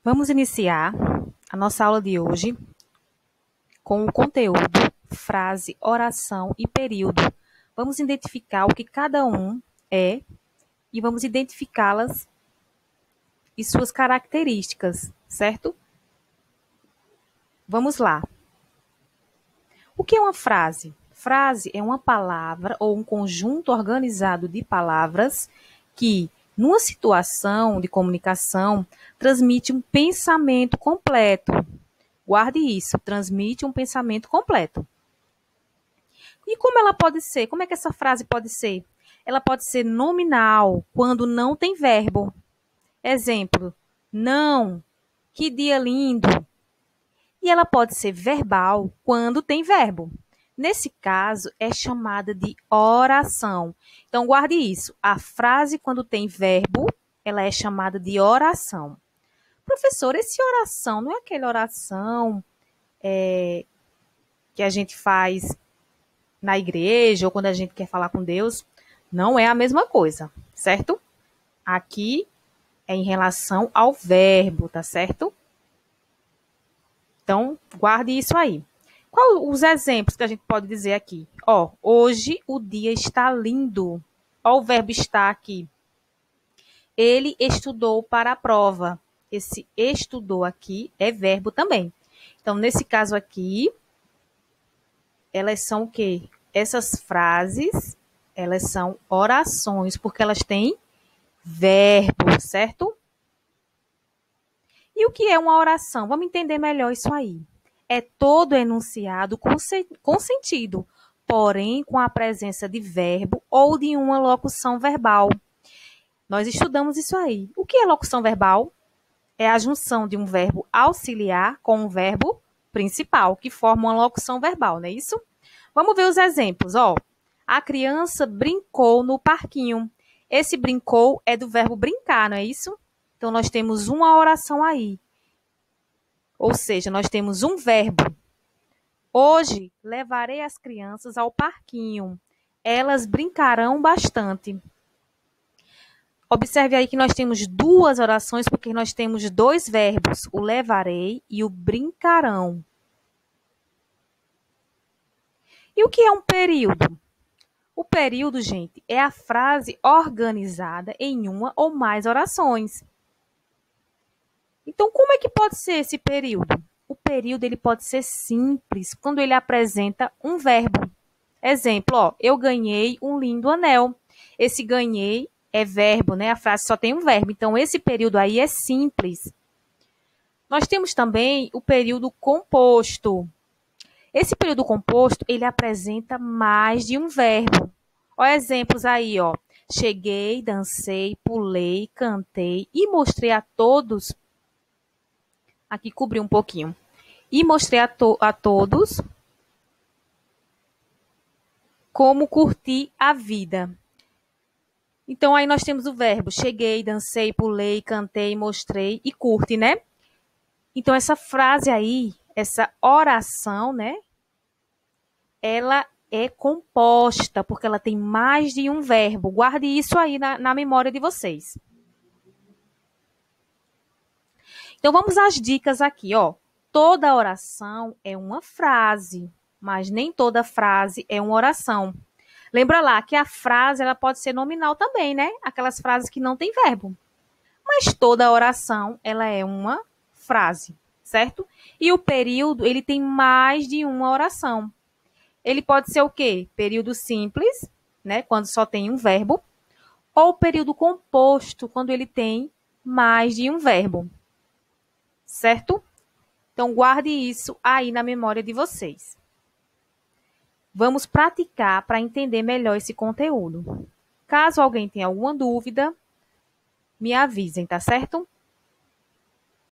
Vamos iniciar a nossa aula de hoje com o conteúdo, frase, oração e período. Vamos identificar o que cada um é e vamos identificá-las e suas características, certo? Vamos lá. O que é uma frase? Frase é uma palavra ou um conjunto organizado de palavras que, numa situação de comunicação, transmite um pensamento completo. Guarde isso, transmite um pensamento completo. E como ela pode ser? Como é que essa frase pode ser? Ela pode ser nominal, quando não tem verbo. Exemplo, não, que dia lindo. E ela pode ser verbal, quando tem verbo. Nesse caso, é chamada de oração. Então, guarde isso. A frase, quando tem verbo, ela é chamada de oração. Professor, esse oração não é aquela oração que a gente faz na igreja ou quando a gente quer falar com Deus? Não é a mesma coisa, certo? Aqui é em relação ao verbo, tá certo? Então, guarde isso aí. Quais os exemplos que a gente pode dizer aqui? Ó, hoje o dia está lindo. Ó, o verbo está aqui. Ele estudou para a prova. Esse estudou aqui é verbo também. Então, nesse caso aqui, elas são o quê? Essas frases, elas são orações, porque elas têm verbo, certo? E o que é uma oração? Vamos entender melhor isso aí. É todo enunciado com sentido, porém com a presença de verbo ou de uma locução verbal. Nós estudamos isso aí. O que é locução verbal? É a junção de um verbo auxiliar com um verbo principal, que forma uma locução verbal, não é isso? Vamos ver os exemplos. Ó, a criança brincou no parquinho. Esse brincou é do verbo brincar, não é isso? Então, nós temos uma oração aí. Ou seja, nós temos um verbo. Hoje, levarei as crianças ao parquinho. Elas brincarão bastante. Observe aí que nós temos duas orações, porque nós temos dois verbos, o levarei e o brincarão. E o que é um período? O período, gente, é a frase organizada em uma ou mais orações. Então, como é que pode ser esse período? O período ele pode ser simples quando ele apresenta um verbo. Exemplo, ó, eu ganhei um lindo anel. Esse ganhei é verbo, né? A frase só tem um verbo. Então, esse período aí é simples. Nós temos também o período composto. Esse período composto, ele apresenta mais de um verbo. Ó, exemplos aí, ó. Cheguei, dancei, pulei, cantei e mostrei a todos. Aqui cobri um pouquinho. E mostrei a todos como curti a vida. Então, aí nós temos o verbo cheguei, dancei, pulei, cantei, mostrei e curte, né? Então, essa frase aí, essa oração, né? Ela é composta, porque ela tem mais de um verbo. Guarde isso aí na memória de vocês. Então, vamos às dicas aqui, ó. Toda oração é uma frase, mas nem toda frase é uma oração. Lembra lá que a frase ela pode ser nominal também, né? Aquelas frases que não tem verbo. Mas toda oração ela é uma frase, certo? E o período ele tem mais de uma oração. Ele pode ser o quê? Período simples, né? Quando só tem um verbo. Ou período composto, quando ele tem mais de um verbo. Certo? Então, guarde isso aí na memória de vocês. Vamos praticar para entender melhor esse conteúdo. Caso alguém tenha alguma dúvida, me avisem, tá certo?